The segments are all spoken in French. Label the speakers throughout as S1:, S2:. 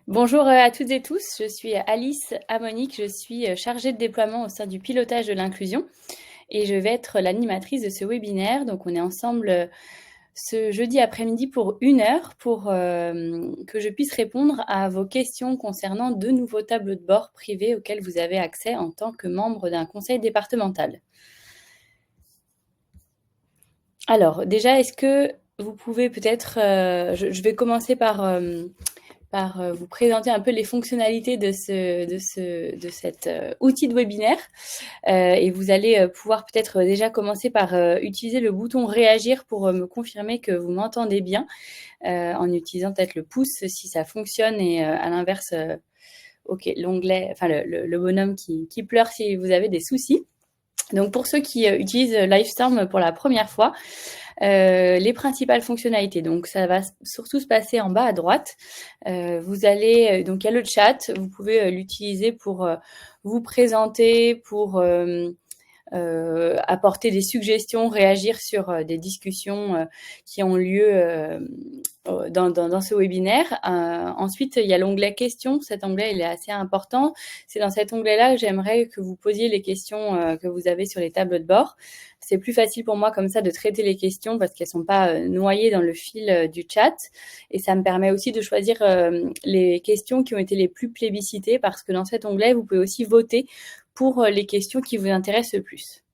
S1: Bonjour à toutes et tous, je suis Alice Amonique, je suis chargée de déploiement au sein du pilotage de l'inclusion et je vais être l'animatrice de ce webinaire. Donc on est ensemble ce jeudi après-midi pour 1 heure pour que je puisse répondre à vos questions concernant de nouveaux tableaux de bord privés auxquels vous avez accès en tant que membre d'un conseil départemental. Alors déjà, est-ce que vous pouvez peut-être, je vais commencer par vous présenter un peu les fonctionnalités de cet outil de webinaire. Et vous allez pouvoir peut-être déjà commencer par utiliser le bouton réagir pour me confirmer que vous m'entendez bien, en utilisant peut-être le pouce si ça fonctionne et à l'inverse, ok, l'onglet, enfin le bonhomme qui pleure si vous avez des soucis. Donc pour ceux qui utilisent Livestorm pour la première fois, les principales fonctionnalités. Donc ça va surtout se passer en bas à droite. Vous allez donc il y a le chat. Vous pouvez l'utiliser pour vous présenter, pour apporter des suggestions, réagir sur des discussions qui ont lieu dans ce webinaire. Ensuite, il y a l'onglet questions. Cet onglet, il est assez important. C'est dans cet onglet-là que j'aimerais que vous posiez les questions que vous avez sur les tableaux de bord. C'est plus facile pour moi comme ça de traiter les questions parce qu'elles ne sont pas noyées dans le fil du chat. Et ça me permet aussi de choisir les questions qui ont été les plus plébiscitées parce que dans cet onglet, vous pouvez aussi voter pour les questions qui vous intéressent le plus.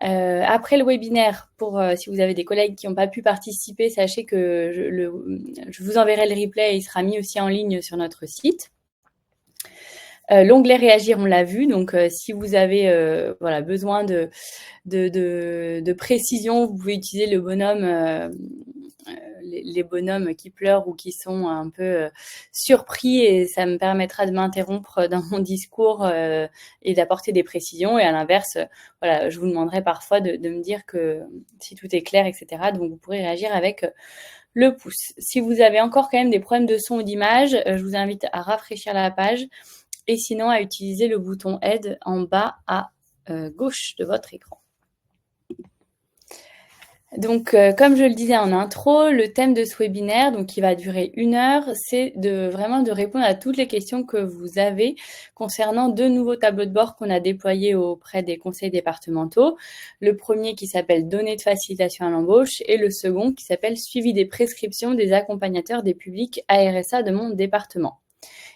S1: Après le webinaire, si vous avez des collègues qui n'ont pas pu participer, sachez que je vous enverrai le replay et il sera mis aussi en ligne sur notre site. L'onglet réagir, on l'a vu, donc si vous avez besoin de précision, vous pouvez utiliser le bonhomme, les bonhommes qui pleurent ou qui sont un peu surpris, et ça me permettra de m'interrompre dans mon discours et d'apporter des précisions. Et à l'inverse, voilà, je vous demanderai parfois de me dire que si tout est clair, etc. Donc vous pourrez réagir avec le pouce. Si vous avez encore quand même des problèmes de son ou d'image, je vous invite à rafraîchir la page et sinon à utiliser le bouton aide en bas à gauche de votre écran. Donc, comme je le disais en intro, le thème de ce webinaire, donc qui va durer 1 heure, c'est vraiment de répondre à toutes les questions que vous avez concernant 2 nouveaux tableaux de bord qu'on a déployés auprès des conseils départementaux. Le premier qui s'appelle Données de facilitation à l'embauche et le second qui s'appelle Suivi des prescriptions des accompagnateurs des publics ARSA de mon département.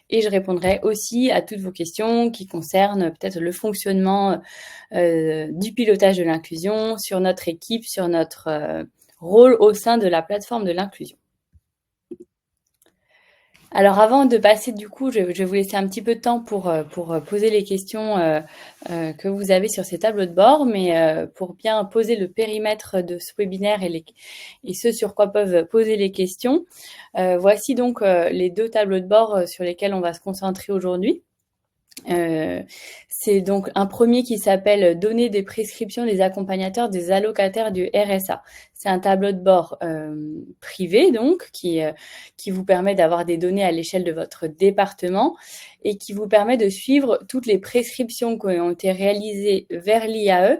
S1: Et je répondrai aussi à toutes vos questions qui concernent peut-être le fonctionnement du pilotage de l'inclusion, sur notre équipe, sur notre rôle au sein de la plateforme de l'inclusion. Alors avant de passer, du coup, je vais vous laisser un petit peu de temps pour poser les questions que vous avez sur ces tableaux de bord, mais pour bien poser le périmètre de ce webinaire et ce sur quoi peuvent poser les questions, voici donc les 2 tableaux de bord sur lesquels on va se concentrer aujourd'hui. C'est donc un premier qui s'appelle Données des prescriptions des accompagnateurs des allocataires du RSA. C'est un tableau de bord privé donc qui vous permet d'avoir des données à l'échelle de votre département et qui vous permet de suivre toutes les prescriptions qui ont été réalisées vers l'IAE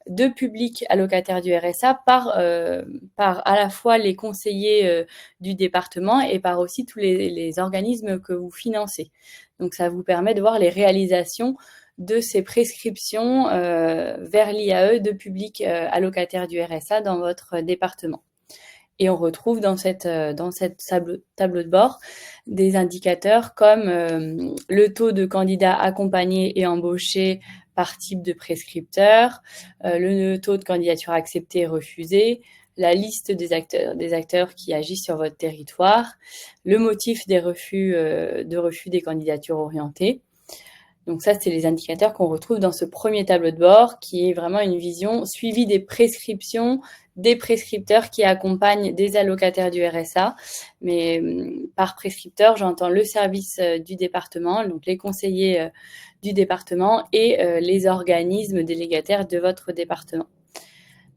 S1: de publics allocataires du RSA par à la fois les conseillers du département et par aussi tous les organismes que vous financez. Donc ça vous permet de voir les réalisations de ces prescriptions vers l'IAE de publics allocataires du RSA dans votre département. Et on retrouve dans cette tableau de bord des indicateurs comme le taux de candidats accompagnés et embauchés par type de prescripteur, le taux de candidature acceptée et refusée, la liste des acteurs qui agissent sur votre territoire, le motif des refus des candidatures orientées. Donc ça, c'est les indicateurs qu'on retrouve dans ce premier tableau de bord qui est vraiment une vision suivie des prescriptions des prescripteurs qui accompagnent des allocataires du RSA. Mais par prescripteur, j'entends le service du département, donc les conseillers du département et les organismes délégataires de votre département.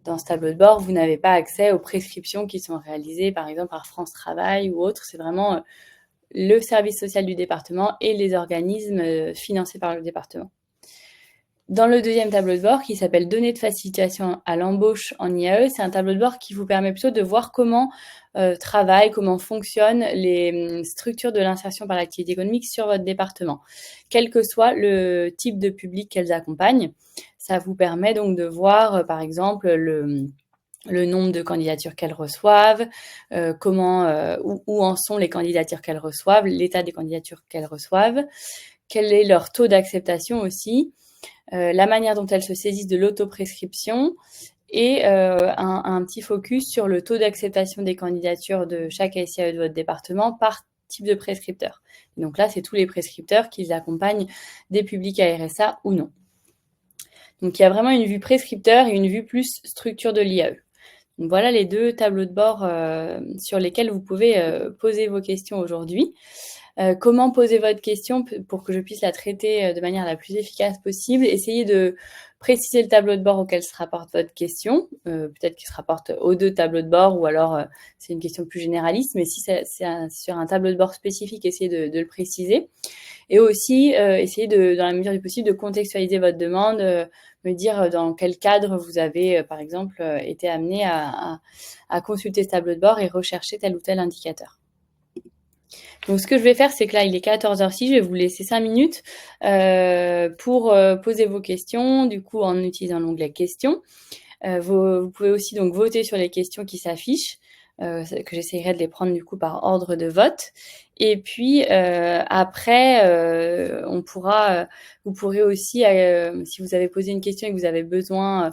S1: Dans ce tableau de bord, vous n'avez pas accès aux prescriptions qui sont réalisées, par exemple, par France Travail ou autre. C'est vraiment le service social du département et les organismes financés par le département. Dans le deuxième tableau de bord qui s'appelle Données de facilitation à l'embauche en IAE, c'est un tableau de bord qui vous permet plutôt de voir comment travaillent, comment fonctionnent les structures de l'insertion par l'activité économique sur votre département, quel que soit le type de public qu'elles accompagnent. Ça vous permet donc de voir, par exemple, le nombre de candidatures qu'elles reçoivent, où en sont les candidatures qu'elles reçoivent, l'état des candidatures qu'elles reçoivent, quel est leur taux d'acceptation aussi, la manière dont elles se saisissent de l'autoprescription et un petit focus sur le taux d'acceptation des candidatures de chaque SIAE de votre département par type de prescripteur. Donc là, c'est tous les prescripteurs qui accompagnent des publics à RSA ou non. Donc il y a vraiment une vue prescripteur et une vue plus structure de l'IAE. Donc voilà les deux tableaux de bord sur lesquels vous pouvez poser vos questions aujourd'hui. Comment poser votre question pour que je puisse la traiter de manière la plus efficace possible. Essayez de préciser le tableau de bord auquel se rapporte votre question. Peut-être qu'il se rapporte aux deux tableaux de bord ou alors c'est une question plus généraliste. Mais si c'est sur un tableau de bord spécifique, essayez de le préciser. Et aussi, essayez dans la mesure du possible, de contextualiser votre demande, me dire dans quel cadre vous avez, par exemple, été amené à consulter ce tableau de bord et rechercher tel ou tel indicateur. Donc, ce que je vais faire, c'est que là, il est 14h06, je vais vous laisser 5 minutes pour poser vos questions, du coup, en utilisant l'onglet questions. Vous pouvez aussi donc voter sur les questions qui s'affichent, que j'essayerai de les prendre du coup par ordre de vote. Et puis après, vous pourrez aussi, si vous avez posé une question et que vous avez besoin,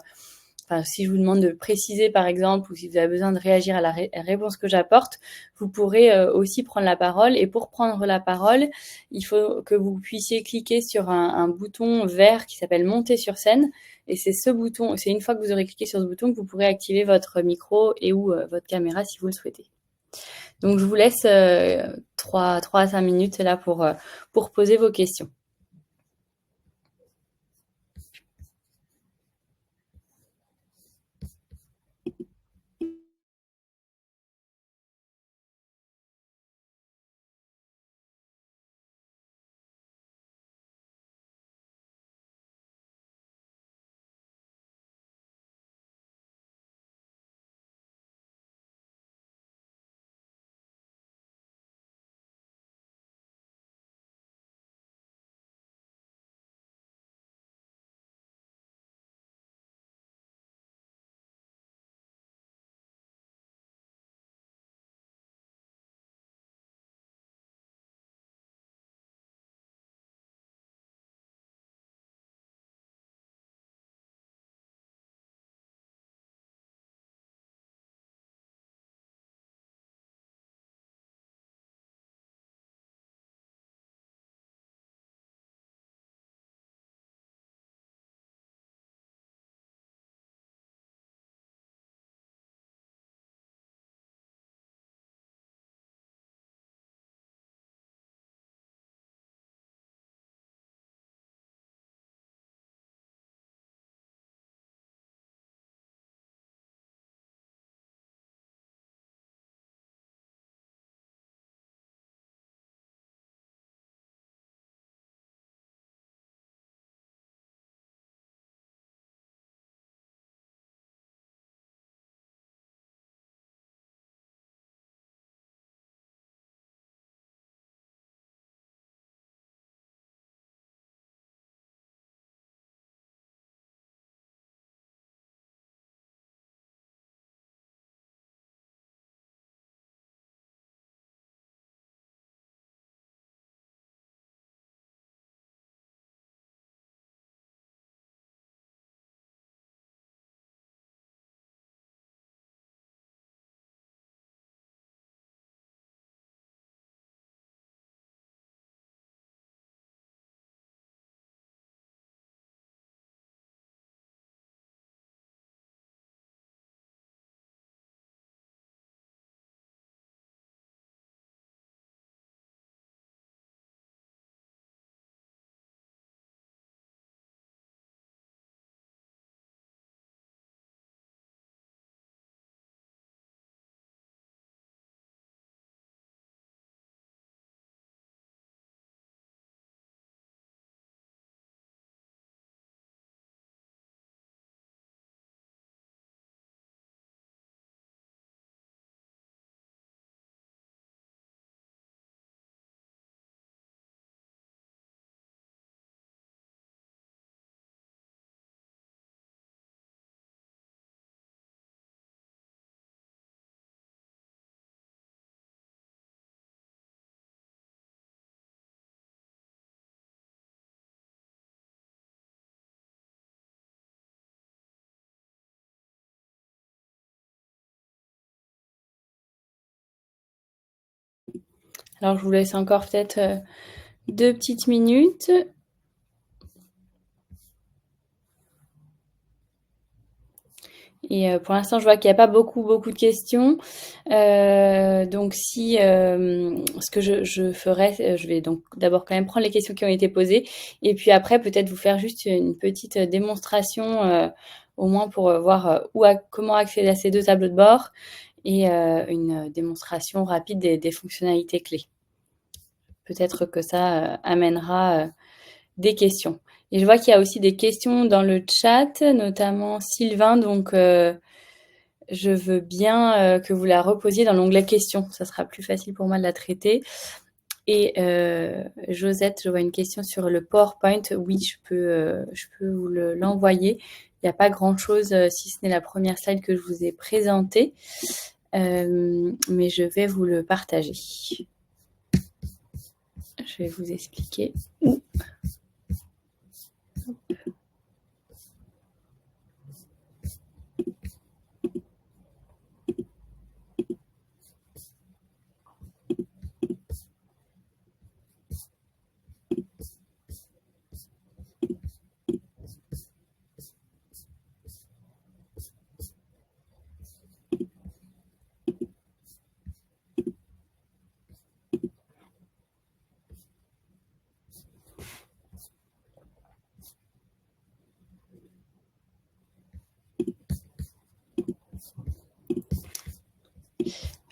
S1: si je vous demande de préciser par exemple, ou si vous avez besoin de réagir à la réponse que j'apporte, vous pourrez aussi prendre la parole. Et pour prendre la parole, il faut que vous puissiez cliquer sur un bouton vert qui s'appelle Monter sur scène. Et c'est ce bouton, c'est une fois que vous aurez cliqué sur ce bouton que vous pourrez activer votre micro et ou votre caméra si vous le souhaitez. Donc je vous laisse 3 à 5 minutes là pour poser vos questions. Alors, je vous laisse encore peut-être 2 petites minutes. Et pour l'instant, je vois qu'il n'y a pas beaucoup de questions. Donc si ce que je ferai, je vais donc d'abord quand même prendre les questions qui ont été posées et puis après peut-être vous faire juste une petite démonstration, au moins pour voir comment accéder à ces 2 tableaux de bord et une démonstration rapide des fonctionnalités clés. Peut-être que ça amènera des questions. Et je vois qu'il y a aussi des questions dans le chat, notamment Sylvain, donc je veux bien que vous la reposiez dans l'onglet questions. Ça sera plus facile pour moi de la traiter. Et Josette, je vois une question sur le PowerPoint. Oui, je peux vous l'envoyer. Il n'y a pas grand-chose, si ce n'est la première slide que je vous ai présentée. Mais je vais vous le partager. Je vais vous expliquer où.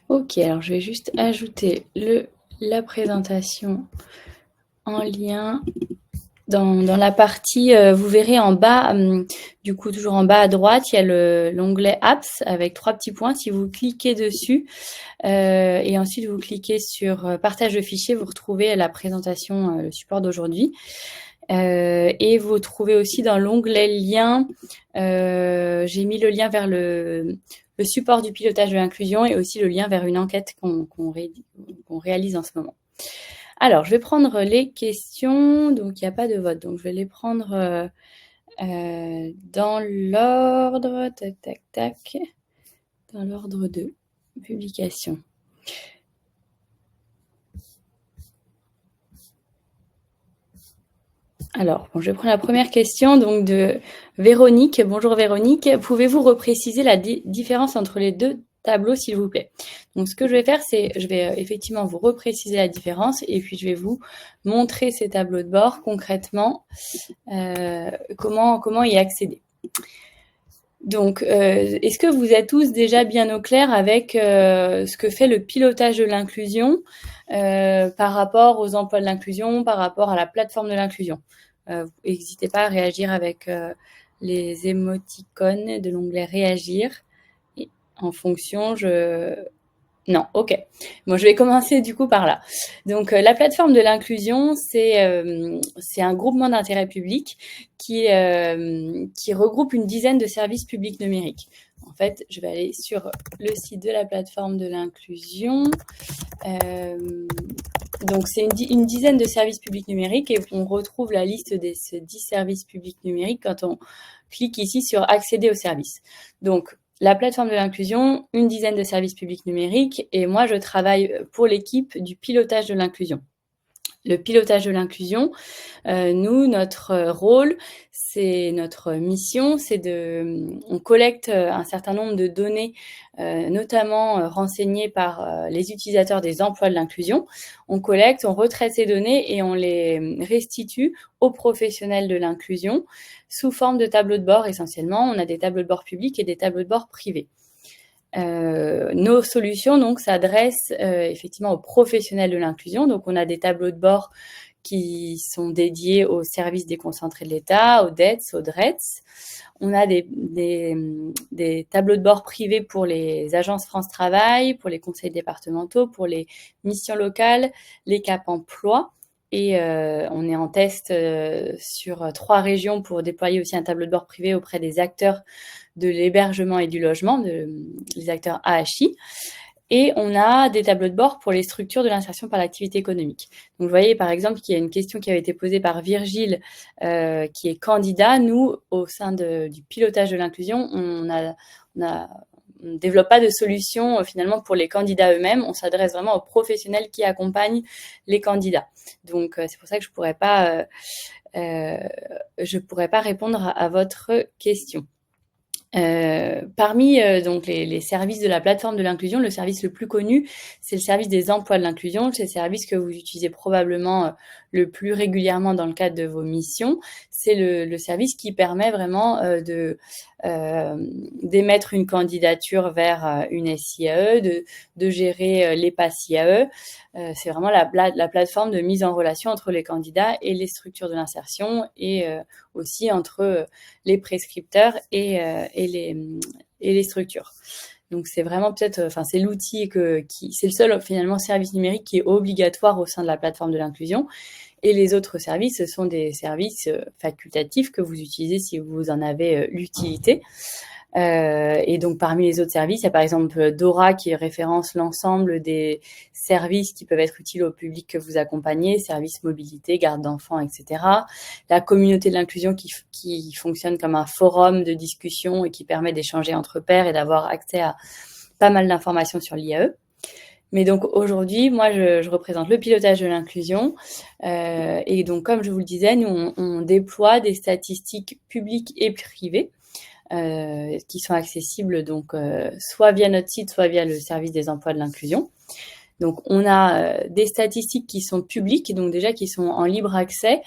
S1: Ok, alors je vais juste ajouter la présentation en lien. Dans la partie, vous verrez en bas, du coup toujours en bas à droite, il y a l'onglet Apps avec 3 petits points. Si vous cliquez dessus et ensuite vous cliquez sur Partage de fichier, vous retrouvez la présentation, le support d'aujourd'hui. Et vous trouvez aussi dans l'onglet Liens, j'ai mis le lien vers le support du pilotage de l'inclusion et aussi le lien vers une enquête qu'on réalise en ce moment. Alors, je vais prendre les questions. Donc, il n'y a pas de vote. Donc, je vais les prendre dans l'ordre. Tac, tac, tac. Dans l'ordre de publication. Alors, bon, je vais prendre la première question donc de Véronique. Bonjour Véronique. Pouvez-vous repréciser la différence entre les 2 tableaux, s'il vous plaît? Donc, ce que je vais faire, c'est je vais effectivement vous repréciser la différence et puis je vais vous montrer ces tableaux de bord concrètement, comment y accéder. Donc, est-ce que vous êtes tous déjà bien au clair avec ce que fait le pilotage de l'inclusion par rapport aux emplois de l'inclusion, par rapport à la plateforme de l'inclusion? N'hésitez pas à réagir avec les émoticônes de l'onglet Réagir. Et en fonction, non, ok. Bon, je vais commencer du coup par là. Donc, la plateforme de l'inclusion, c'est un groupement d'intérêt public qui regroupe une dizaine de services publics numériques. En fait, je vais aller sur le site de la plateforme de l'inclusion. Donc, c'est une dizaine de services publics numériques et on retrouve la liste de ces 10 services publics numériques quand on clique ici sur accéder aux services. Donc, la plateforme de l'inclusion, une dizaine de services publics numériques et moi, je travaille pour l'équipe du pilotage de l'inclusion. Le pilotage de l'inclusion, nous, notre rôle, c'est notre mission, on collecte un certain nombre de données, notamment renseignées par les utilisateurs des emplois de l'inclusion. On collecte, on retraite ces données et on les restitue aux professionnels de l'inclusion sous forme de tableaux de bord essentiellement. On a des tableaux de bord publics et des tableaux de bord privés. Nos solutions donc s'adressent effectivement aux professionnels de l'inclusion. Donc on a des tableaux de bord qui sont dédiés aux services déconcentrés de l'État, aux DETS, aux DRETS. On a des tableaux de bord privés pour les agences France Travail, pour les conseils départementaux, pour les missions locales, les Cap Emploi. Et on est en test sur 3 régions pour déployer aussi un tableau de bord privé auprès des acteurs de l'hébergement et du logement, les acteurs AHI. Et on a des tableaux de bord pour les structures de l'insertion par l'activité économique. Donc, vous voyez, par exemple, qu'il y a une question qui avait été posée par Virgile, qui est candidat. Nous, au sein du pilotage de l'inclusion, on a développe pas de solution finalement pour les candidats eux-mêmes. On s'adresse vraiment aux professionnels qui accompagnent les candidats. Donc c'est pour ça que je pourrais pas répondre à votre question. Parmi donc les services de la plateforme de l'inclusion, le service le plus connu, c'est le service des emplois de l'inclusion. C'est le service que vous utilisez probablement le plus régulièrement dans le cadre de vos missions. C'est le service qui permet vraiment d'émettre une candidature vers une SIAE, de gérer les passes IAE. C'est vraiment la plateforme de mise en relation entre les candidats et les structures de l'insertion et aussi entre les prescripteurs et les structures. Donc c'est vraiment c'est l'outil c'est le seul finalement service numérique qui est obligatoire au sein de la plateforme de l'inclusion. Et les autres services, ce sont des services facultatifs que vous utilisez si vous en avez l'utilité. Et donc parmi les autres services, il y a par exemple Dora qui référence l'ensemble des services qui peuvent être utiles au public que vous accompagnez, services mobilité, garde d'enfants, etc. La communauté de l'inclusion qui fonctionne comme un forum de discussion et qui permet d'échanger entre pairs et d'avoir accès à pas mal d'informations sur l'IAE. Mais donc aujourd'hui, moi, je représente le pilotage de l'inclusion. Et donc, comme je vous le disais, nous, on déploie des statistiques publiques et privées qui sont accessibles donc soit via notre site, soit via le service des emplois de l'inclusion. Donc, on a des statistiques qui sont publiques, donc déjà qui sont en libre accès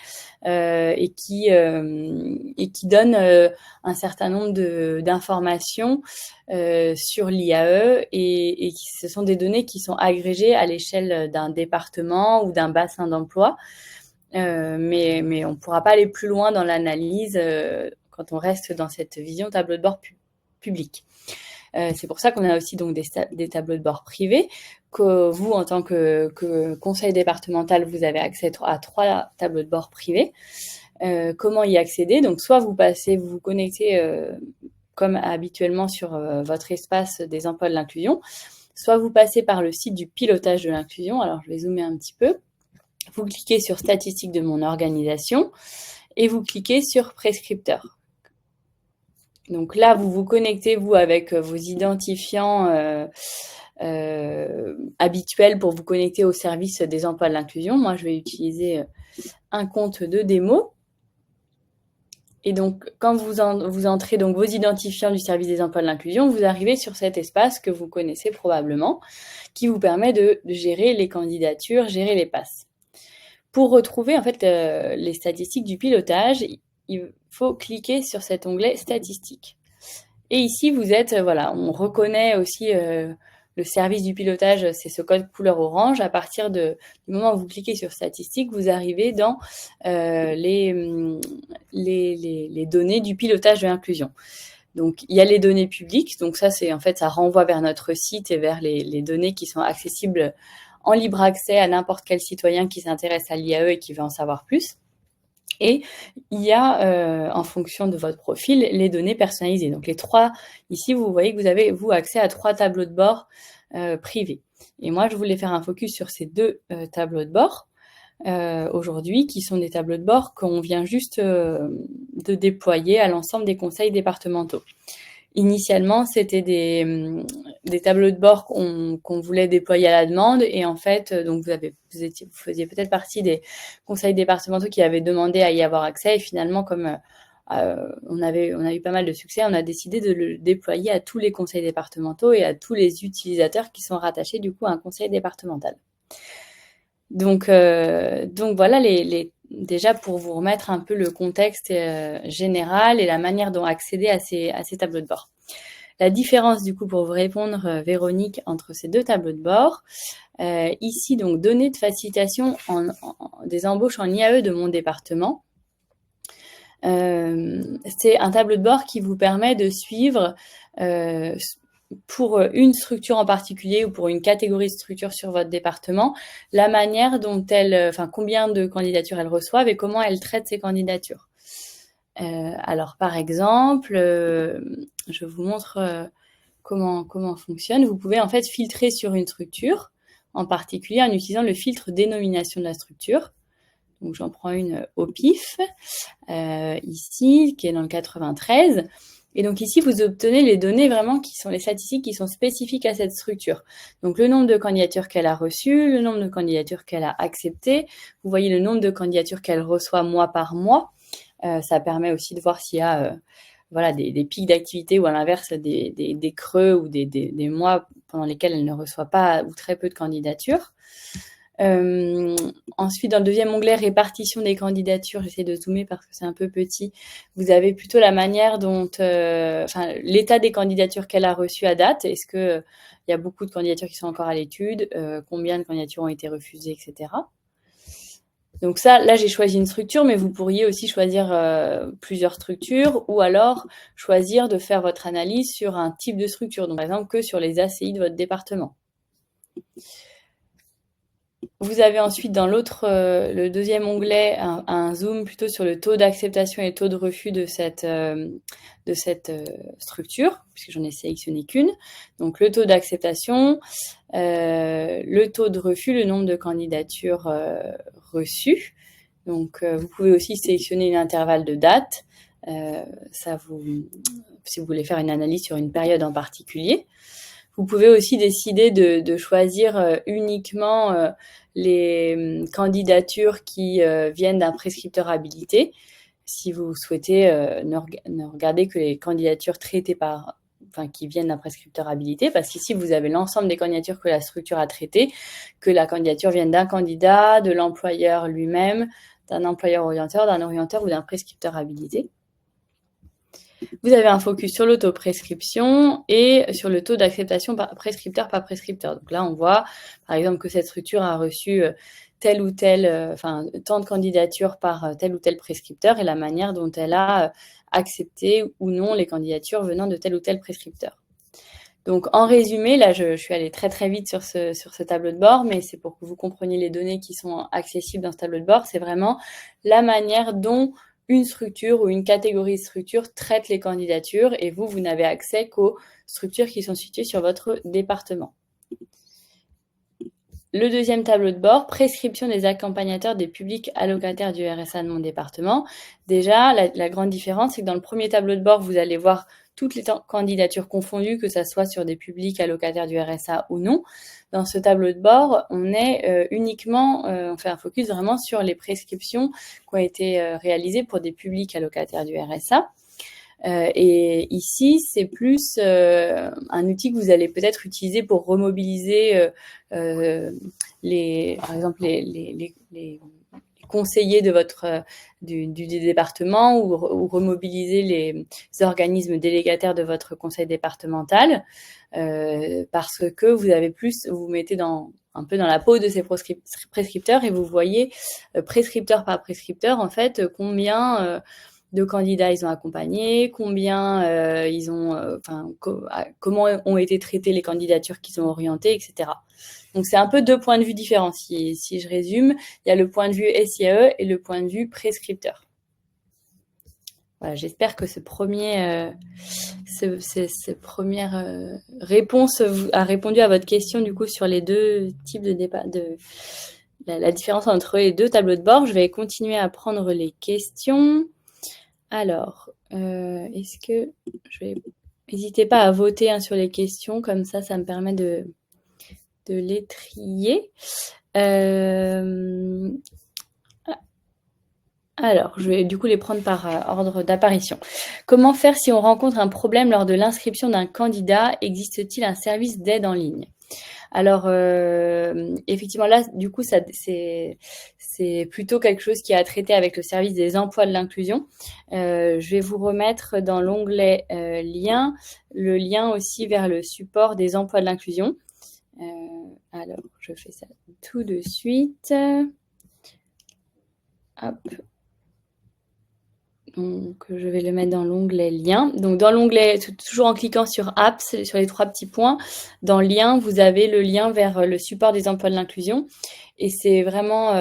S1: et qui donnent un certain nombre d'informations sur l'IAE et ce sont des données qui sont agrégées à l'échelle d'un département ou d'un bassin d'emploi. Mais on ne pourra pas aller plus loin dans l'analyse quand on reste dans cette vision tableau de bord public. C'est pour ça qu'on a aussi donc des tableaux de bord privés, que vous, en tant que conseil départemental, vous avez accès à 3 tableaux de bord privés. Comment y accéder? Donc, soit vous vous connectez comme habituellement sur votre espace des emplois de l'inclusion, soit vous passez par le site du pilotage de l'inclusion. Alors, je vais zoomer un petit peu. Vous cliquez sur statistiques de mon organisation et vous cliquez sur prescripteur. Donc là, vous vous connectez, vous, avec vos identifiants habituels pour vous connecter au service des emplois de l'inclusion. Moi, je vais utiliser un compte de démo. Et donc, quand vous entrez donc vos identifiants du service des emplois de l'inclusion, vous arrivez sur cet espace que vous connaissez probablement, qui vous permet de gérer les candidatures, gérer les passes. Pour retrouver en fait les statistiques du pilotage, il faut cliquer sur cet onglet statistiques. Et ici, vous êtes, on reconnaît aussi le service du pilotage, c'est ce code couleur orange. À partir du moment où vous cliquez sur statistiques, vous arrivez dans les données du pilotage de l'inclusion. Donc, il y a les données publiques. Donc ça, ça renvoie vers notre site et vers les données qui sont accessibles en libre accès à n'importe quel citoyen qui s'intéresse à l'IAE et qui veut en savoir plus. Et il y a, en fonction de votre profil, les données personnalisées. Donc, ici, vous voyez que vous avez, accès à 3 tableaux de bord privés. Et moi, je voulais faire un focus sur ces 2 tableaux de bord aujourd'hui, qui sont des tableaux de bord qu'on vient juste de déployer à l'ensemble des conseils départementaux. Initialement, c'était des tableaux de bord qu'on voulait déployer à la demande et en fait, donc vous faisiez peut-être partie des conseils départementaux qui avaient demandé à y avoir accès et finalement, comme on a eu pas mal de succès, on a décidé de le déployer à tous les conseils départementaux et à tous les utilisateurs qui sont rattachés du coup à un conseil départemental. Donc voilà déjà pour vous remettre un peu le contexte général et la manière dont accéder à ces tableaux de bord. La différence du coup pour vous répondre, Véronique, entre ces 2 tableaux de bord, ici donc données de facilitation des embauches en IAE de mon département. C'est un tableau de bord qui vous permet de suivre pour une structure en particulier ou pour une catégorie de structure sur votre département, la manière dont combien de candidatures elles reçoivent et comment elles traitent ces candidatures. Alors, par exemple, je vous montre comment fonctionne. Vous pouvez en fait filtrer sur une structure, en particulier en utilisant le filtre dénomination de la structure. Donc, j'en prends une au pif, ici, qui est dans le 93. Et donc ici, vous obtenez les données vraiment qui sont les statistiques qui sont spécifiques à cette structure. Donc le nombre de candidatures qu'elle a reçues, le nombre de candidatures qu'elle a acceptées. Vous voyez le nombre de candidatures qu'elle reçoit mois par mois. Ça permet aussi de voir s'il y a des pics d'activité ou à l'inverse des creux ou des mois pendant lesquels elle ne reçoit pas ou très peu de candidatures. Ensuite, dans le deuxième onglet, répartition des candidatures, j'essaie de zoomer parce que c'est un peu petit, vous avez plutôt la manière dont, l'état des candidatures qu'elle a reçues à date. Est-ce qu'il y a beaucoup de candidatures qui sont encore à l'étude, combien de candidatures ont été refusées, etc. Donc ça, là, j'ai choisi une structure, mais vous pourriez aussi choisir plusieurs structures ou alors choisir de faire votre analyse sur un type de structure, donc par exemple que sur les ACI de votre département. Vous avez ensuite dans le deuxième onglet un zoom plutôt sur le taux d'acceptation et le taux de refus de cette structure, puisque j'en ai sélectionné qu'une. Donc le taux d'acceptation, le taux de refus, le nombre de candidatures reçues. Donc vous pouvez aussi sélectionner un intervalle de date, si vous voulez faire une analyse sur une période en particulier. Vous pouvez aussi décider de choisir uniquement les candidatures qui viennent d'un prescripteur habilité. Si vous souhaitez ne regarder que les candidatures traitées qui viennent d'un prescripteur habilité, parce qu'ici, vous avez l'ensemble des candidatures que la structure a traitées, que la candidature vienne d'un candidat, de l'employeur lui-même, d'un employeur orienteur, d'un orienteur ou d'un prescripteur habilité. Vous avez un focus sur l'autoprescription et sur le taux d'acceptation par prescripteur. Donc là, on voit, par exemple, que cette structure a reçu tant de candidatures par tel ou tel prescripteur et la manière dont elle a accepté ou non les candidatures venant de tel ou tel prescripteur. Donc, en résumé, là, je suis allée très très vite sur ce tableau de bord, mais c'est pour que vous compreniez les données qui sont accessibles dans ce tableau de bord. C'est vraiment la manière dont une structure ou une catégorie de structures traite les candidatures et vous n'avez accès qu'aux structures qui sont situées sur votre département. Le deuxième tableau de bord, prescription des accompagnateurs des publics allocataires du RSA de mon département. Déjà, la grande différence, c'est que dans le premier tableau de bord, vous allez voir toutes les candidatures confondues, que ça soit sur des publics allocataires du RSA ou non. Dans ce tableau de bord, on est on fait un focus vraiment sur les prescriptions qui ont été réalisées pour des publics allocataires du RSA. Et ici, c'est plus un outil que vous allez peut-être utiliser pour remobiliser par exemple les conseillers de du département ou remobiliser les organismes délégataires de votre conseil départemental parce que vous vous mettez un peu dans la peau de ces prescripteurs et vous voyez prescripteur par prescripteur en fait combien de candidats ils ont accompagnés, combien comment ont été traitées les candidatures qu'ils ont orientées, etc. Donc c'est un peu deux points de vue différents. Si je résume, il y a le point de vue SIAE et le point de vue prescripteur. Voilà, j'espère que cette première réponse a répondu à votre question du coup sur les deux types la différence entre les deux tableaux de bord. Je vais continuer à prendre les questions. Alors, n'hésitez pas à voter sur les questions, comme ça me permet de les trier. Alors, je vais du coup les prendre par ordre d'apparition. Comment faire si on rencontre un problème lors de l'inscription d'un candidat? Existe-t-il un service d'aide en ligne? Alors, effectivement, là, du coup, c'est plutôt quelque chose qui a à traiter avec le service des emplois de l'inclusion. Je vais vous remettre dans l'onglet Liens, le lien aussi vers le support des emplois de l'inclusion. Alors, je fais ça tout de suite. Hop. Donc, je vais le mettre dans l'onglet Liens. Donc, dans l'onglet, toujours en cliquant sur Apps, sur les trois petits points, dans Liens, vous avez le lien vers le support des emplois de l'inclusion. Et c'est vraiment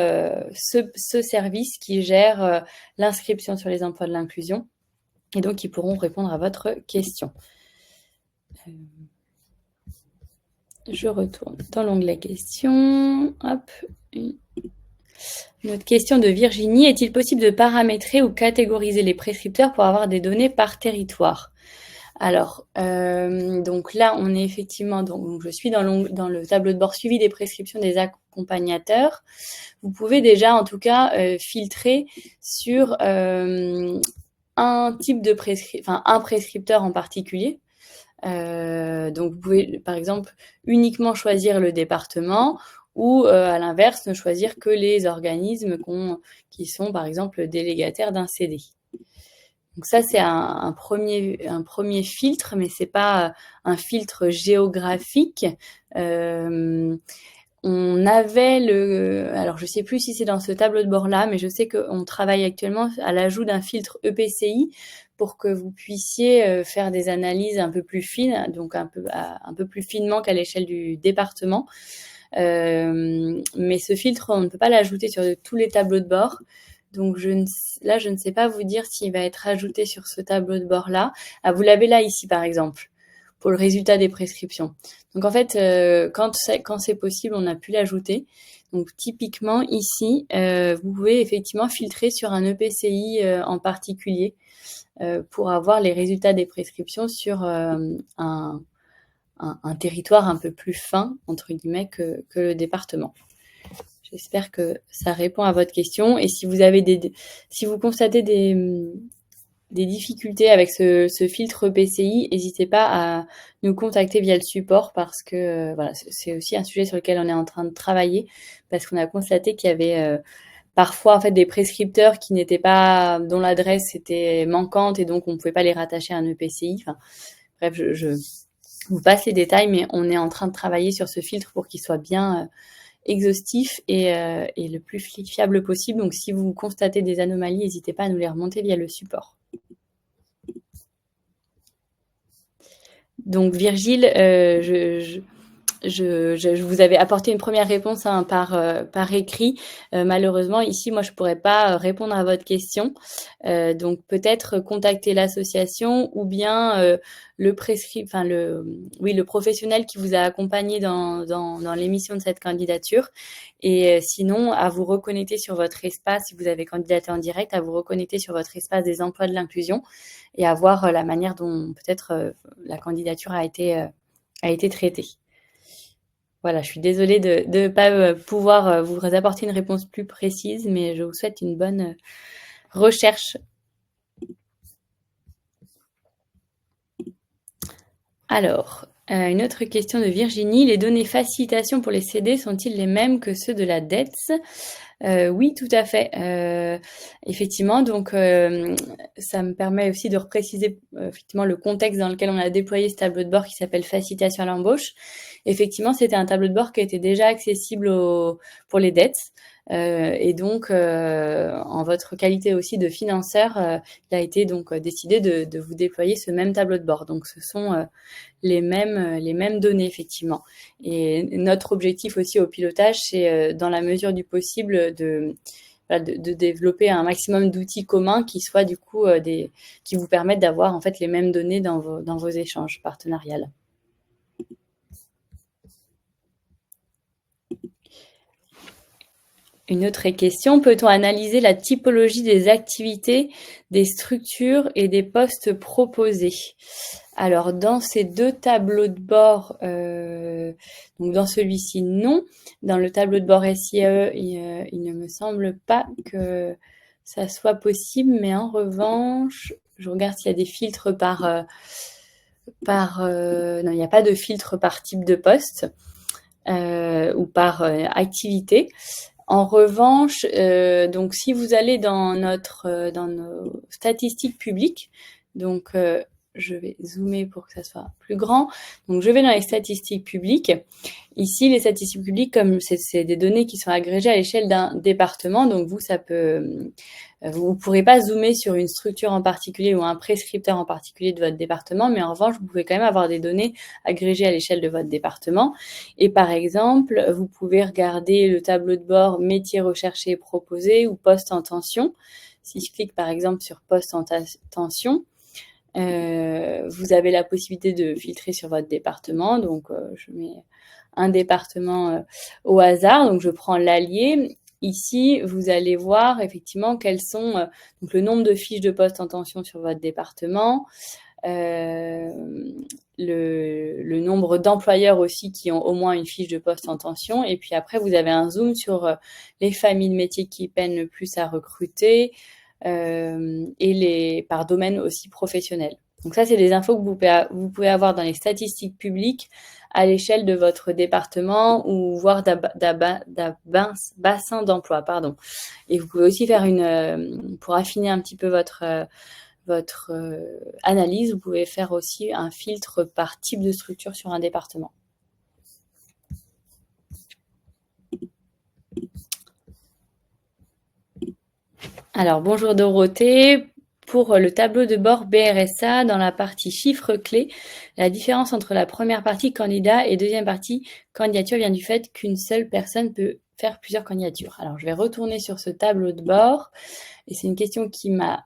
S1: ce service qui gère l'inscription sur les emplois de l'inclusion. Et donc, ils pourront répondre à votre question. Je retourne dans l'onglet Questions. Hop. Une autre question de Virginie. Est-il possible de paramétrer ou catégoriser les prescripteurs pour avoir des données par territoire? Alors, donc là, on est effectivement, donc je suis dans le tableau de bord suivi des prescriptions des accompagnateurs. Vous pouvez déjà, en tout cas, filtrer sur un type de un prescripteur en particulier. Donc, vous pouvez, par exemple, uniquement choisir le département ou, à l'inverse, ne choisir que les organismes qui sont, par exemple, délégataires d'un CDI. Donc ça, c'est un premier filtre, mais c'est pas un filtre géographique. On avait alors je sais plus si c'est dans ce tableau de bord là, mais je sais qu'on travaille actuellement à l'ajout d'un filtre EPCI pour que vous puissiez faire des analyses un peu plus fines, donc un peu plus finement qu'à l'échelle du département. Mais ce filtre, on ne peut pas l'ajouter sur tous les tableaux de bord. Donc là, je ne sais pas vous dire s'il va être ajouté sur ce tableau de bord-là. Ah, vous l'avez là ici, par exemple, pour le résultat des prescriptions. Donc en fait, quand c'est possible, on a pu l'ajouter. Donc typiquement ici, vous pouvez effectivement filtrer sur un EPCI en particulier pour avoir les résultats des prescriptions sur un territoire un peu plus fin, entre guillemets, que le département. J'espère que ça répond à votre question. Et si vous constatez des difficultés avec ce filtre PCI, n'hésitez pas à nous contacter via le support parce que voilà, c'est aussi un sujet sur lequel on est en train de travailler parce qu'on a constaté qu'il y avait parfois en fait des prescripteurs qui n'étaient pas, dont l'adresse était manquante et donc on ne pouvait pas les rattacher à un EPCI. Enfin, bref, je vous passe les détails, mais on est en train de travailler sur ce filtre pour qu'il soit bien exhaustif et le plus fiable possible. Donc, si vous constatez des anomalies, n'hésitez pas à nous les remonter via le support. Donc, Virgile, je vous avais apporté une première réponse par écrit. Malheureusement, ici, moi, je pourrais pas répondre à votre question. Donc, peut-être contacter l'association ou bien le professionnel qui vous a accompagné dans l'émission de cette candidature. Et sinon, à vous reconnecter sur votre espace, si vous avez candidaté en direct, à vous reconnecter sur votre espace des emplois de l'inclusion et à voir la manière dont peut-être la candidature a été traitée. Voilà, je suis désolée de ne pas pouvoir vous apporter une réponse plus précise, mais je vous souhaite une bonne recherche. Alors, une autre question de Virginie. Les données facilitation pour les CD sont-ils les mêmes que ceux de la DETS ? Oui, tout à fait. Effectivement, donc ça me permet aussi de repréciser effectivement le contexte dans lequel on a déployé ce tableau de bord qui s'appelle Facilitation à l'embauche. Effectivement, c'était un tableau de bord qui était déjà accessible pour les dettes. Et donc, en votre qualité aussi de financeur, il a été donc décidé de vous déployer ce même tableau de bord. Donc, ce sont les mêmes données, effectivement. Et notre objectif aussi au pilotage, c'est dans la mesure du possible de développer un maximum d'outils communs qui soient du coup qui vous permettent d'avoir en fait les mêmes données dans vos échanges partenariales. Une autre question, peut-on analyser la typologie des activités, des structures et des postes proposés ? Alors, dans ces deux tableaux de bord, donc dans celui-ci, non. Dans le tableau de bord SIE, il ne me semble pas que ça soit possible, mais en revanche, je regarde s'il y a des filtres non, il n'y a pas de filtre par type de poste ou par activité. En revanche, donc si vous allez dans nos statistiques publiques, donc je vais zoomer pour que ça soit plus grand. Donc je vais dans les statistiques publiques. Ici, les statistiques publiques, comme c'est des données qui sont agrégées à l'échelle d'un département, donc vous ne pourrez pas zoomer sur une structure en particulier ou un prescripteur en particulier de votre département, mais en revanche, vous pouvez quand même avoir des données agrégées à l'échelle de votre département. Et par exemple, vous pouvez regarder le tableau de bord métiers recherchés et proposés ou postes en tension. Si je clique par exemple sur postes en tension, vous avez la possibilité de filtrer sur votre département. Donc, je mets un département au hasard. Donc, je prends l'Allier. Ici, vous allez voir effectivement quels sont donc le nombre de fiches de poste en tension sur votre département, le nombre d'employeurs aussi qui ont au moins une fiche de poste en tension. Et puis après, vous avez un zoom sur les familles de métiers qui peinent le plus à recruter et par domaine aussi professionnel. Donc ça, c'est des infos que vous pouvez avoir dans les statistiques publiques à l'échelle de votre département ou voire d'un bassin d'emploi, pardon. Et vous pouvez aussi faire pour affiner un petit peu votre analyse, vous pouvez faire aussi un filtre par type de structure sur un département. Alors, bonjour Dorothée. Pour le tableau de bord BRSA, dans la partie chiffres clés, la différence entre la première partie candidat et deuxième partie candidature vient du fait qu'une seule personne peut faire plusieurs candidatures. Alors, je vais retourner sur ce tableau de bord et c'est une question qui m'a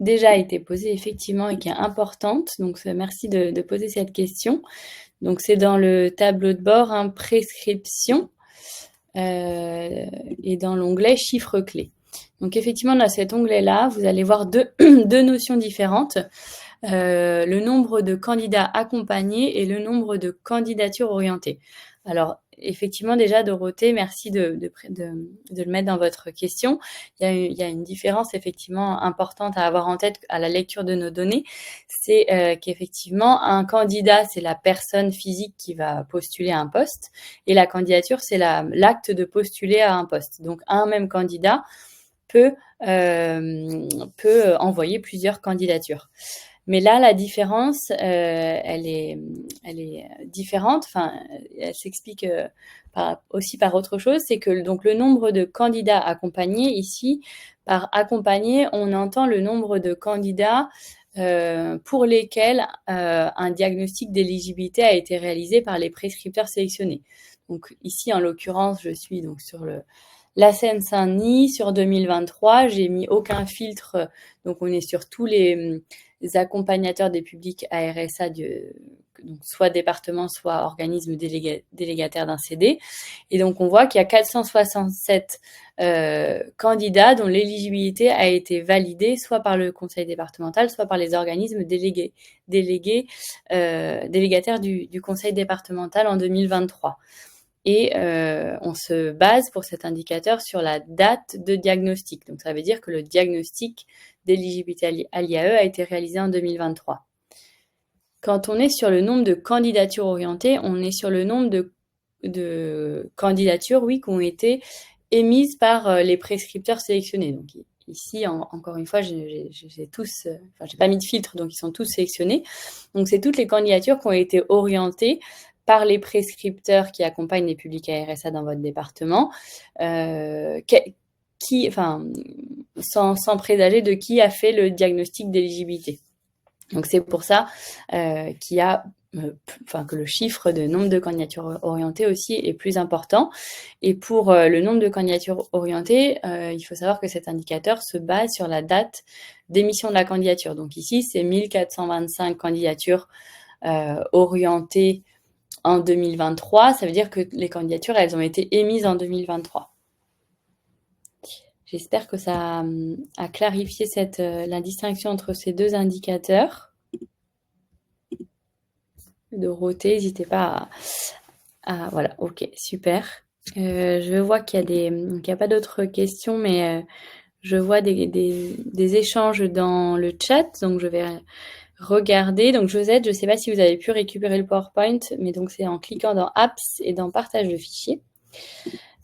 S1: déjà été posée effectivement et qui est importante. Donc, merci de poser cette question. Donc, c'est dans le tableau de bord, prescription et dans l'onglet chiffres clés. Donc effectivement, dans cet onglet-là, vous allez voir deux notions différentes. Le nombre de candidats accompagnés et le nombre de candidatures orientées. Alors, effectivement, déjà, Dorothée, merci de le mettre dans votre question. Il y a une différence effectivement importante à avoir en tête à la lecture de nos données. C'est qu'effectivement, un candidat, c'est la personne physique qui va postuler à un poste et la candidature, c'est l'acte de postuler à un poste. Donc, un même candidat peut envoyer plusieurs candidatures. Mais là, la différence, elle est différente. Enfin, elle s'explique aussi par autre chose. C'est que donc le nombre de candidats accompagnés ici, par accompagné, on entend le nombre de candidats pour lesquels un diagnostic d'éligibilité a été réalisé par les prescripteurs sélectionnés. Donc ici, en l'occurrence, je suis donc sur la Seine-Saint-Denis sur 2023. J'ai mis aucun filtre, donc on est sur tous les accompagnateurs des publics à RSA, donc soit département, soit organisme délégataire d'un CD. Et donc on voit qu'il y a 467 candidats dont l'éligibilité a été validée soit par le conseil départemental, soit par les organismes délégataires du conseil départemental en 2023. Et on se base pour cet indicateur sur la date de diagnostic. Donc ça veut dire que le diagnostic d'éligibilité à l'IAE a été réalisé en 2023. Quand on est sur le nombre de candidatures orientées, on est sur le nombre de candidatures, oui, qui ont été émises par les prescripteurs sélectionnés. Donc ici, encore une fois, j'ai pas mis de filtre, donc ils sont tous sélectionnés. Donc c'est toutes les candidatures qui ont été orientées par les prescripteurs qui accompagnent les publics à RSA dans votre département, sans présager de qui a fait le diagnostic d'éligibilité. Donc c'est pour ça que le chiffre de nombre de candidatures orientées aussi est plus important. Et pour le nombre de candidatures orientées, il faut savoir que cet indicateur se base sur la date d'émission de la candidature. Donc ici, c'est 1425 candidatures orientées en 2023, ça veut dire que les candidatures, elles ont été émises en 2023. J'espère que ça a clarifié la distinction entre ces deux indicateurs. Dorothée, n'hésitez pas voilà, ok, super. Je vois qu'il y a pas d'autres questions, mais je vois des échanges dans le chat, donc je vais regarder. Donc Josette, je ne sais pas si vous avez pu récupérer le PowerPoint, mais donc c'est en cliquant dans Apps et dans Partage de fichiers.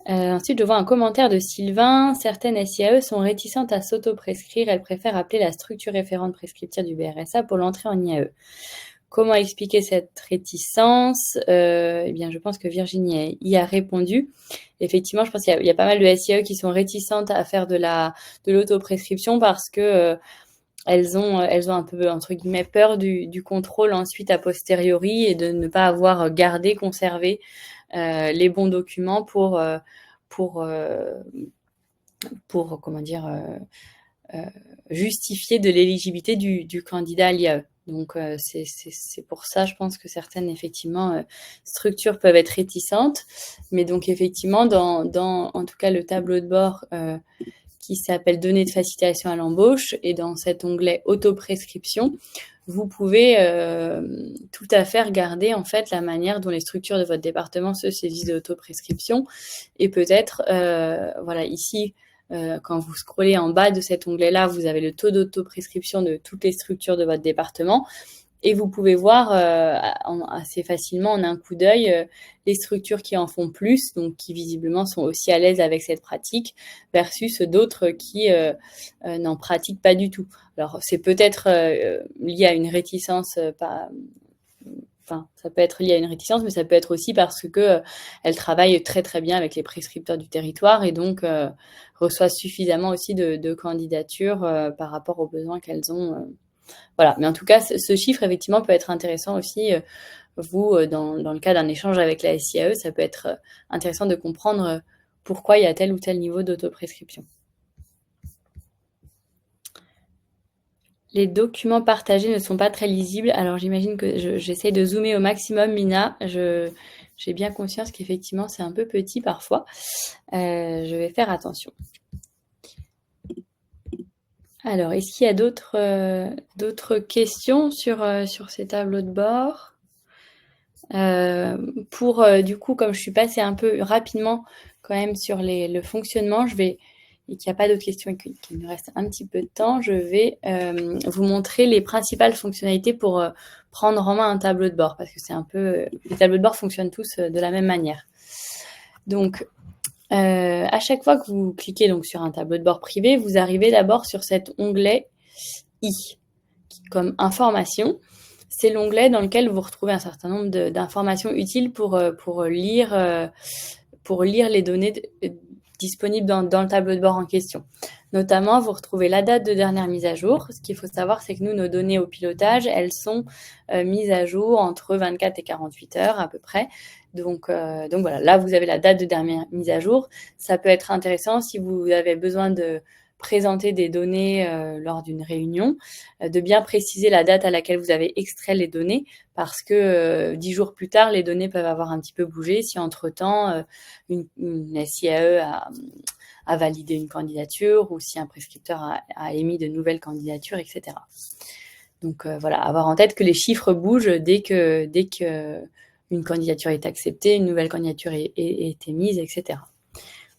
S1: Ensuite, je vois un commentaire de Sylvain. Certaines SIAE sont réticentes à s'auto-prescrire. Elles préfèrent appeler la structure référente prescriptive du BRSA pour l'entrée en IAE. Comment expliquer cette réticence ? Eh bien, je pense que Virginie y a répondu. Effectivement, je pense qu'il y a pas mal de SIAE qui sont réticentes à faire de l'autoprescription parce que elles ont un peu, entre guillemets, peur du contrôle ensuite a posteriori et de ne pas avoir conservé les bons documents pour comment dire, justifier de l'éligibilité du candidat à l'IAE. Donc, c'est pour ça, je pense que certaines, effectivement, structures peuvent être réticentes. Mais donc, effectivement, dans en tout cas, le tableau de bord qui s'appelle données de facilitation à l'embauche, et dans cet onglet autoprescription, vous pouvez tout à fait regarder en fait la manière dont les structures de votre département se saisissent de l'autoprescription, et peut-être, voilà, ici, quand vous scrollez en bas de cet onglet-là, vous avez le taux d'autoprescription de toutes les structures de votre département. Et vous pouvez voir assez facilement en un coup d'œil les structures qui en font plus, donc qui visiblement sont aussi à l'aise avec cette pratique, versus d'autres qui n'en pratiquent pas du tout. Alors c'est peut-être lié à une réticence, enfin ça peut être lié à une réticence, mais ça peut être aussi parce que elles travaillent très très bien avec les prescripteurs du territoire et donc reçoivent suffisamment aussi de candidatures par rapport aux besoins qu'elles ont. Voilà, mais en tout cas, ce chiffre, effectivement, peut être intéressant aussi. Vous, dans le cas d'un échange avec la SIAE, ça peut être intéressant de comprendre pourquoi il y a tel ou tel niveau d'autoprescription. Les documents partagés ne sont pas très lisibles. Alors, j'imagine que j'essaye de zoomer au maximum, Mina. J'ai bien conscience qu'effectivement, c'est un peu petit parfois. Je vais faire attention. Alors, est-ce qu'il y a d'autres questions sur ces tableaux de bord? Du coup, comme je suis passée un peu rapidement quand même sur le fonctionnement, et qu'il n'y a pas d'autres questions et qu'il nous reste un petit peu de temps, je vais vous montrer les principales fonctionnalités pour prendre en main un tableau de bord, parce que les tableaux de bord fonctionnent tous de la même manière. Donc, à chaque fois que vous cliquez donc sur un tableau de bord privé, vous arrivez d'abord sur cet onglet I, comme information. C'est l'onglet dans lequel vous retrouvez un certain nombre d'informations utiles pour lire les données disponibles dans le tableau de bord en question. Notamment, vous retrouvez la date de dernière mise à jour. Ce qu'il faut savoir, c'est que nous, nos données au pilotage, elles sont mises à jour entre 24 et 48 heures à peu près. Donc voilà, là, vous avez la date de dernière mise à jour. Ça peut être intéressant si vous avez besoin de présenter des données lors d'une réunion, de bien préciser la date à laquelle vous avez extrait les données, parce que 10 jours plus tard, les données peuvent avoir un petit peu bougé si entre-temps, une SIAE a validé une candidature ou si un prescripteur a émis de nouvelles candidatures, etc. Donc voilà, avoir en tête que les chiffres bougent dès que une candidature est acceptée, une nouvelle candidature est émise, etc.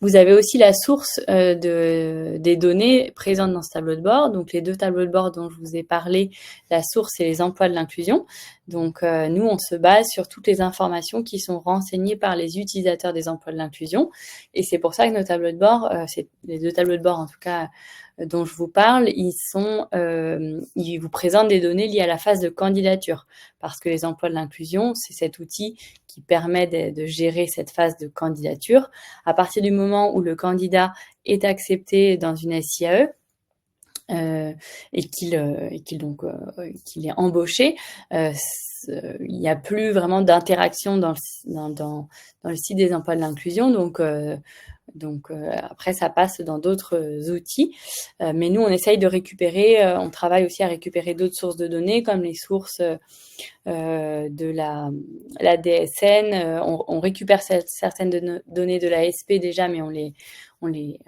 S1: Vous avez aussi la source des données présentes dans ce tableau de bord. Donc, les deux tableaux de bord dont je vous ai parlé, la source et les emplois de l'inclusion. Donc, nous, on se base sur toutes les informations qui sont renseignées par les utilisateurs des emplois de l'inclusion. Et c'est pour ça que nos tableaux de bord, les deux tableaux de bord en tout cas dont je vous parle, ils vous présentent des données liées à la phase de candidature. Parce que les emplois de l'inclusion, c'est cet outil qui permet de gérer cette phase de candidature. À partir du moment où le candidat est accepté dans une SIAE et qu'il est embauché, il n'y a plus vraiment d'interaction dans le site des emplois de l'inclusion. Donc après, ça passe dans d'autres outils. Mais nous, on essaye de récupérer, on travaille aussi à récupérer d'autres sources de données, comme les sources de la DSN. On récupère certaines données de la SP déjà, mais on les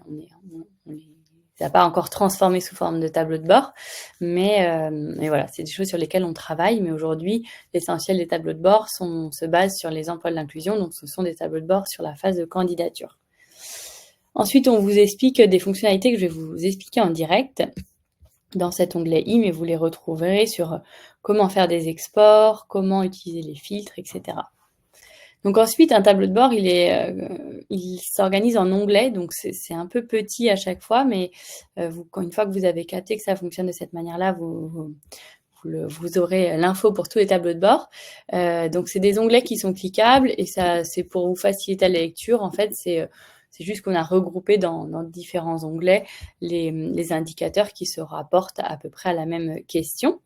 S1: a pas encore transformées sous forme de tableau de bord. Mais voilà, c'est des choses sur lesquelles on travaille. Mais aujourd'hui, l'essentiel des tableaux de bord se base sur les emplois de l'inclusion. Donc, ce sont des tableaux de bord sur la phase de candidature. Ensuite, on vous explique des fonctionnalités que je vais vous expliquer en direct dans cet onglet I, mais vous les retrouverez sur comment faire des exports, comment utiliser les filtres, etc. Donc ensuite, un tableau de bord, il s'organise en onglets, donc c'est un peu petit à chaque fois, mais une fois que vous avez capté que ça fonctionne de cette manière-là, vous aurez l'info pour tous les tableaux de bord. Donc c'est des onglets qui sont cliquables, et ça, c'est pour vous faciliter la lecture. En fait, c'est juste qu'on a regroupé dans différents onglets les indicateurs qui se rapportent à peu près à la même question.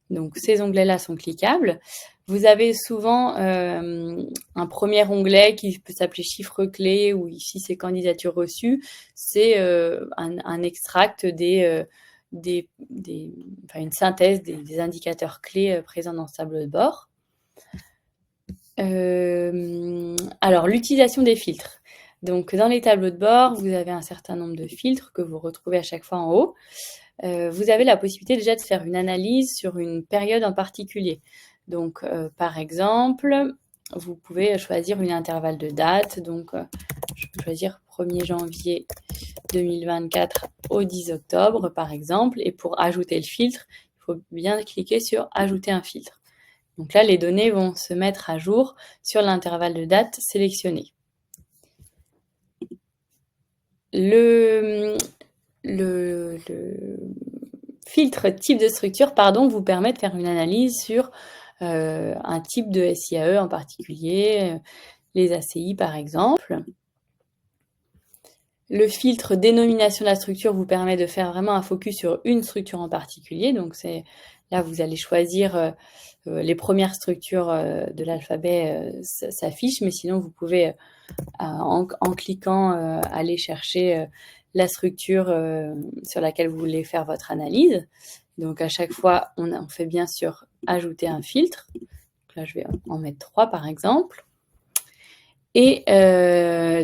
S1: Donc, ces onglets-là sont cliquables. Vous avez souvent un premier onglet qui peut s'appeler chiffres clés, ou ici, c'est candidatures reçues. C'est un extract une synthèse des indicateurs clés présents dans ce tableau de bord. Alors, l'utilisation des filtres. Donc, dans les tableaux de bord, vous avez un certain nombre de filtres que vous retrouvez à chaque fois en haut. Vous avez la possibilité déjà de faire une analyse sur une période en particulier. Donc, par exemple, vous pouvez choisir une intervalle de date. Donc, je peux choisir 1er janvier 2024 au 10 octobre, par exemple. Et pour ajouter le filtre, il faut bien cliquer sur « Ajouter un filtre ». Donc là, les données vont se mettre à jour sur l'intervalle de date sélectionné. Le filtre type de structure, vous permet de faire une analyse sur un type de SIAE en particulier, les ACI par exemple. Le filtre dénomination de la structure vous permet de faire vraiment un focus sur une structure en particulier. Donc là, vous allez choisir les premières structures de l'alphabet s'affichent, mais sinon vous pouvez en cliquant aller chercher la structure sur laquelle vous voulez faire votre analyse. Donc à chaque fois, on fait bien sûr ajouter un filtre. Donc là, je vais en mettre 3 par exemple. Et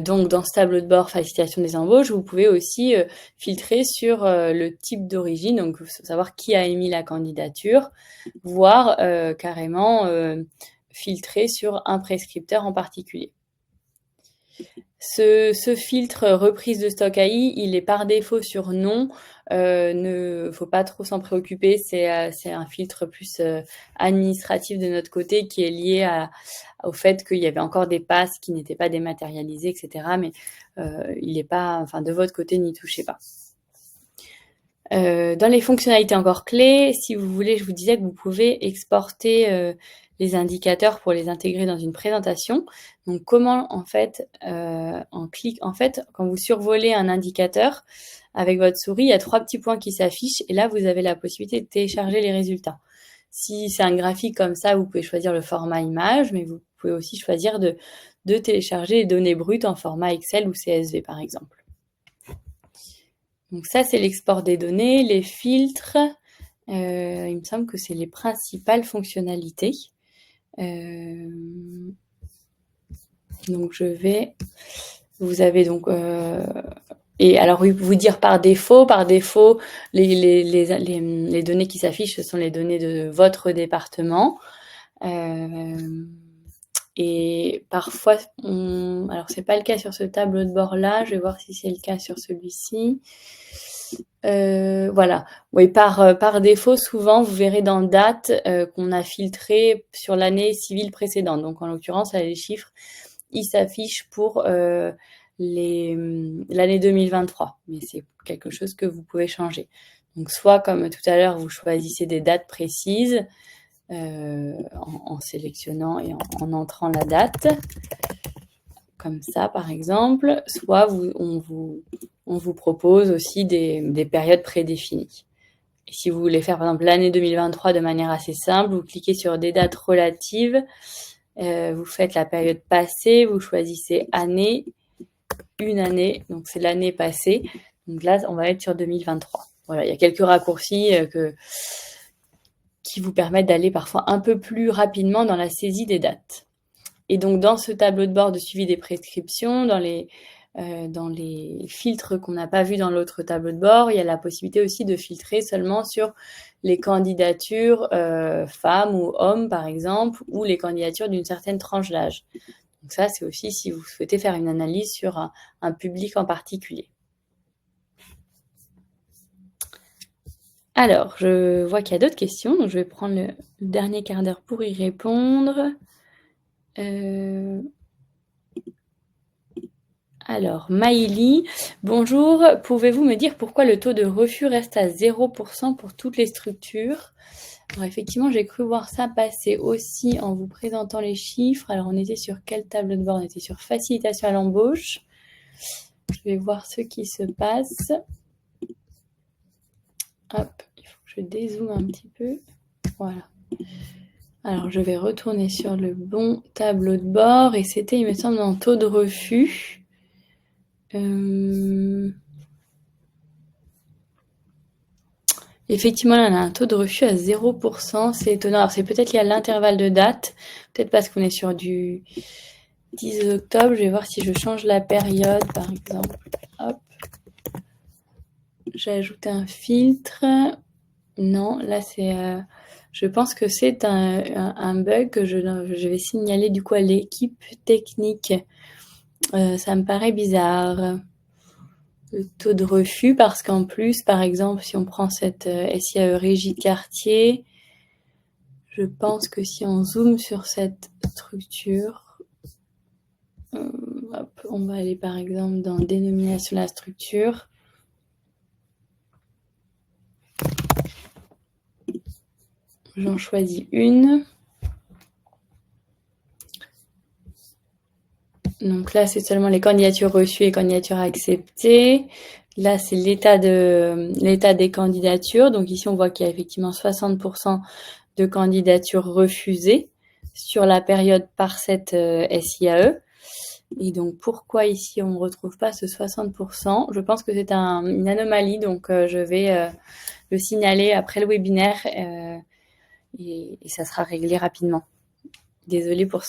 S1: donc dans ce tableau de bord facilitation des embauches, vous pouvez aussi filtrer sur le type d'origine, donc savoir qui a émis la candidature, voire carrément filtrer sur un prescripteur en particulier. Ce filtre reprise de stock AI, il est par défaut sur non. Ne faut pas trop s'en préoccuper. C'est un filtre plus administratif de notre côté qui est lié au fait qu'il y avait encore des passes qui n'étaient pas dématérialisées, etc. Mais il n'est pas, enfin, de votre côté, n'y touchez pas. Dans les fonctionnalités encore clés, si vous voulez, je vous disais que vous pouvez exporter les indicateurs pour les intégrer dans une présentation. Donc, comment, en fait, quand vous survolez un indicateur avec votre souris, il y a 3 petits points qui s'affichent et là, vous avez la possibilité de télécharger les résultats. Si c'est un graphique comme ça, vous pouvez choisir le format image, mais vous pouvez aussi choisir de télécharger les données brutes en format Excel ou CSV, par exemple. Donc ça, c'est l'export des données, les filtres. Il me semble que c'est les principales fonctionnalités. Donc je vais... Vous avez donc... et alors, vous dire par défaut, les données qui s'affichent, ce sont les données de votre département. Et parfois, alors c'est pas le cas sur ce tableau de bord-là, je vais voir si c'est le cas sur celui-ci. Voilà. Oui, par défaut, souvent, vous verrez dans date qu'on a filtré sur l'année civile précédente. Donc, en l'occurrence, là, les chiffres, ils s'affichent pour l'année 2023. Mais c'est quelque chose que vous pouvez changer. Donc, soit, comme tout à l'heure, vous choisissez des dates précises en sélectionnant et en entrant la date. Comme ça, par exemple, soit on vous propose aussi des périodes prédéfinies. Et si vous voulez faire, par exemple, l'année 2023 de manière assez simple, vous cliquez sur des dates relatives, vous faites la période passée, vous choisissez année, une année, donc c'est l'année passée. Donc là, on va être sur 2023. Voilà, il y a quelques raccourcis qui vous permettent d'aller parfois un peu plus rapidement dans la saisie des dates. Et donc, dans ce tableau de bord de suivi des prescriptions, dans les filtres qu'on n'a pas vus dans l'autre tableau de bord, il y a la possibilité aussi de filtrer seulement sur les candidatures femmes ou hommes, par exemple, ou les candidatures d'une certaine tranche d'âge. Donc ça, c'est aussi si vous souhaitez faire une analyse sur un public en particulier. Alors, je vois qu'il y a d'autres questions, donc je vais prendre le dernier quart d'heure pour y répondre. Alors, Maïli, bonjour. Pouvez-vous me dire pourquoi le taux de refus reste à 0% pour toutes les structures? Alors, effectivement, j'ai cru voir ça passer aussi en vous présentant les chiffres. Alors, on était sur quel tableau de bord? On était sur facilitation à l'embauche. Je vais voir ce qui se passe. Hop, il faut que je dézoome un petit peu. Voilà. Alors, je vais retourner sur le bon tableau de bord. Et c'était, il me semble, en taux de refus. Effectivement, là, on a un taux de refus à 0%. C'est étonnant. Alors, c'est peut-être lié à l'intervalle de date. Peut-être parce qu'on est sur du 10 octobre, je vais voir si je change la période, par exemple. Hop. J'ai ajouté un filtre. Non, là, c'est... je pense que c'est un bug que je vais signaler du coup à l'équipe technique. Ça me paraît bizarre. Le taux de refus, parce qu'en plus, par exemple, si on prend cette SIAE Régie Quartier, je pense que si on zoome sur cette structure, hop, on va aller par exemple dans dénomination de la structure. J'en choisis une. Donc là, c'est seulement les candidatures reçues et candidatures acceptées. Là, c'est l'état des candidatures. Donc ici, on voit qu'il y a effectivement 60% de candidatures refusées sur la période par cette SIAE. Et donc, pourquoi ici, on ne retrouve pas ce 60%? Je pense que c'est une anomalie. Donc, je vais le signaler après le webinaire et ça sera réglé rapidement. Désolée pour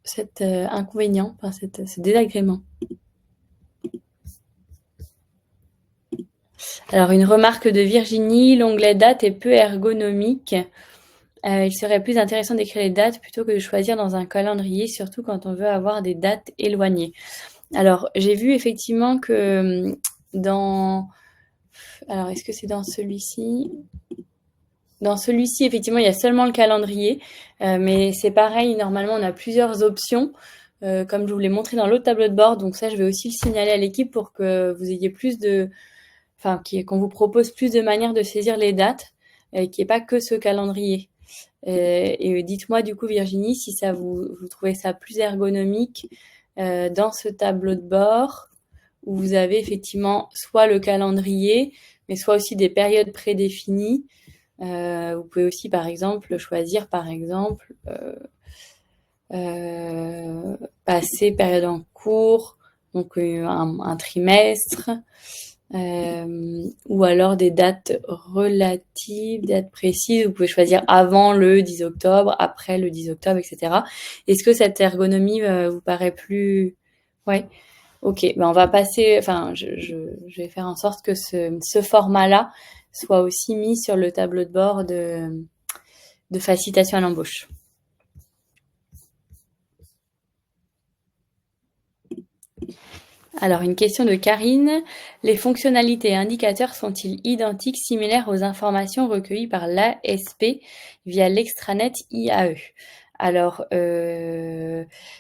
S1: cet inconvénient, enfin ce désagrément. Alors, une remarque de Virginie, l'onglet date est peu ergonomique. Il serait plus intéressant d'écrire les dates plutôt que de choisir dans un calendrier, surtout quand on veut avoir des dates éloignées. Alors, j'ai vu effectivement que dans... Alors, est-ce que c'est dans celui-ci? Dans celui-ci, effectivement, il y a seulement le calendrier, mais c'est pareil, normalement, on a plusieurs options, comme je vous l'ai montré dans l'autre tableau de bord. Donc ça, je vais aussi le signaler à l'équipe pour que vous ayez qu'on vous propose plus de manières de saisir les dates, qu'il n'y ait pas que ce calendrier. Et dites-moi du coup, Virginie, si vous trouvez ça plus ergonomique dans ce tableau de bord, où vous avez effectivement soit le calendrier, mais soit aussi des périodes prédéfinies. Vous pouvez aussi, par exemple, choisir, passer période en cours, donc un trimestre, ou alors des dates relatives, dates précises. Vous pouvez choisir avant le 10 octobre, après le 10 octobre, etc. Est-ce que cette ergonomie vous paraît plus... Ouais. Ok, ben on va passer, je vais faire en sorte que ce format-là soit aussi mis sur le tableau de bord de facilitation à l'embauche. Alors, une question de Karine. Les fonctionnalités et indicateurs sont-ils identiques, similaires aux informations recueillies par l'ASP via l'extranet IAE? Alors,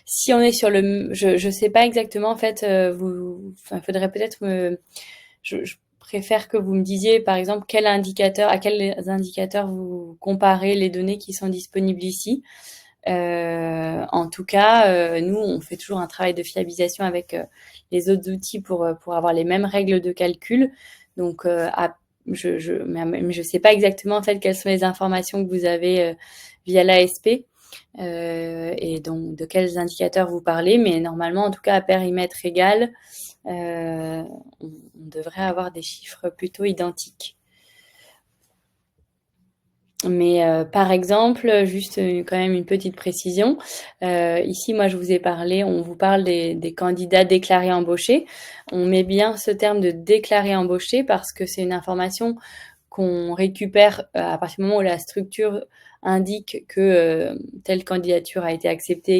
S1: si on est sur je sais pas exactement, en fait, il faudrait peut-être je préfère que vous me disiez, par exemple, à quels indicateurs vous comparez les données qui sont disponibles ici. En tout cas, nous, on fait toujours un travail de fiabilisation avec les autres outils pour avoir les mêmes règles de calcul. Donc, mais je sais pas exactement en fait quelles sont les informations que vous avez via l'ASP et donc de quels indicateurs vous parlez. Mais normalement, en tout cas, à périmètre égal, on devrait avoir des chiffres plutôt identiques. Mais par exemple, juste quand même une petite précision. Ici, moi, on vous parle des candidats déclarés embauchés. On met bien ce terme de déclaré embauché parce que c'est une information qu'on récupère à partir du moment où la structure indique que telle candidature a été acceptée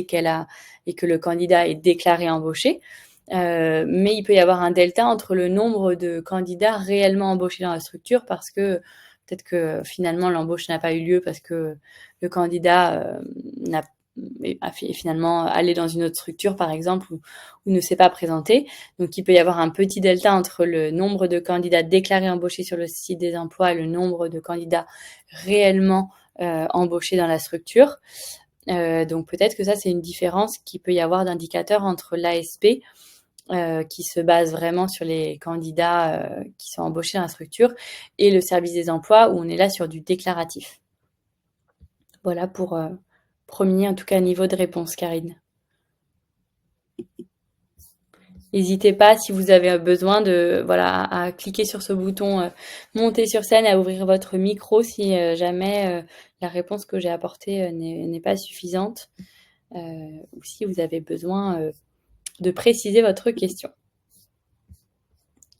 S1: et que le candidat est déclaré embauché. Mais il peut y avoir un delta entre le nombre de candidats réellement embauchés dans la structure parce que peut-être que finalement l'embauche n'a pas eu lieu parce que le candidat a finalement allé dans une autre structure par exemple ou ne s'est pas présenté. Donc il peut y avoir un petit delta entre le nombre de candidats déclarés embauchés sur le site des emplois et le nombre de candidats réellement embauchés dans la structure. Donc peut-être que ça c'est une différence qu'il peut y avoir d'indicateurs entre l'ASP qui se base vraiment sur les candidats qui sont embauchés dans la structure et le service des emplois où on est là sur du déclaratif. Voilà pour premier, en tout cas, niveau de réponse, Karine. N'hésitez pas, si vous avez besoin, à cliquer sur ce bouton monter sur scène, à ouvrir votre micro si jamais la réponse que j'ai apportée n'est pas suffisante. ou si vous avez besoin de préciser votre question.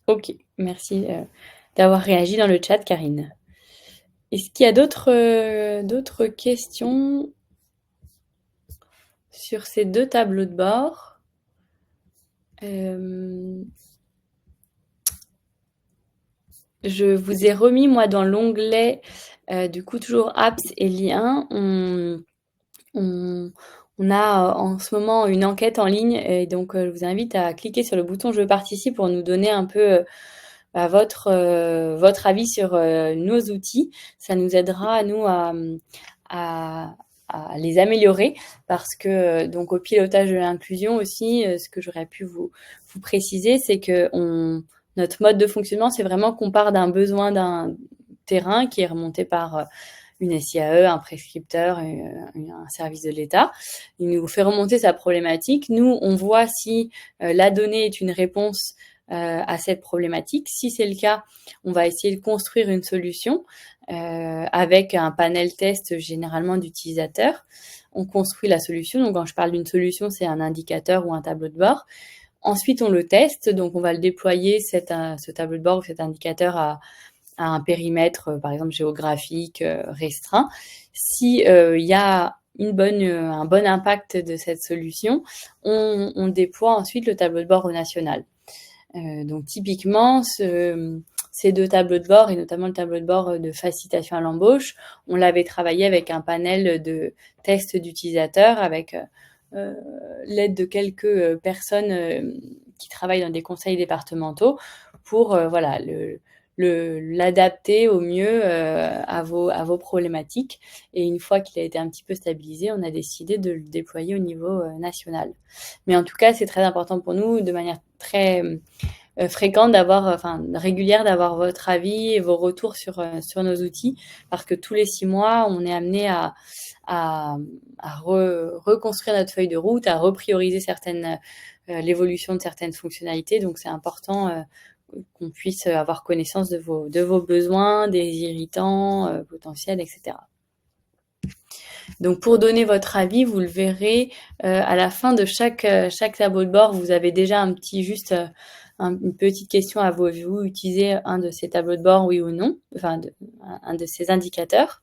S1: Ok, merci d'avoir réagi dans le chat, Karine. Est-ce qu'il y a d'autres questions sur ces deux tableaux de bord? Je vous ai remis, moi, dans l'onglet, du coup, toujours apps et liens. On a en ce moment une enquête en ligne et donc je vous invite à cliquer sur le bouton Je participe pour nous donner un peu votre avis sur nos outils. Ça nous aidera, nous, à les améliorer parce que donc au pilotage de l'inclusion aussi, ce que j'aurais pu vous préciser, c'est que notre mode de fonctionnement, c'est vraiment qu'on part d'un besoin d'un terrain qui est remonté par une SIAE, un prescripteur, un service de l'État. Il nous fait remonter sa problématique. Nous, on voit si la donnée est une réponse à cette problématique. Si c'est le cas, on va essayer de construire une solution avec un panel test généralement d'utilisateurs. On construit la solution. Donc, quand je parle d'une solution, c'est un indicateur ou un tableau de bord. Ensuite, on le teste. Donc, on va le déployer, ce tableau de bord ou cet indicateur à un périmètre, par exemple, géographique restreint. Si il y a un bon impact de cette solution, on déploie ensuite le tableau de bord au national. Donc typiquement, ces deux tableaux de bord, et notamment le tableau de bord de facilitation à l'embauche, on l'avait travaillé avec un panel de tests d'utilisateurs, avec l'aide de quelques personnes qui travaillent dans des conseils départementaux pour voilà, l'adapter au mieux à vos problématiques. Et une fois qu'il a été un petit peu stabilisé, on a décidé de le déployer au niveau national. Mais en tout cas, c'est très important pour nous, de manière très fréquente, régulière, d'avoir votre avis et vos retours sur nos outils, parce que tous les 6 mois, on est amené à reconstruire notre feuille de route, à reprioriser l'évolution de certaines fonctionnalités. Donc, c'est important qu'on puisse avoir connaissance de vos besoins, des irritants potentiels, etc. Donc, pour donner votre avis, vous le verrez à la fin de chaque tableau de bord. Vous avez déjà une petite question à vous utiliser un de ces tableaux de bord, oui ou non, enfin un de ces indicateurs.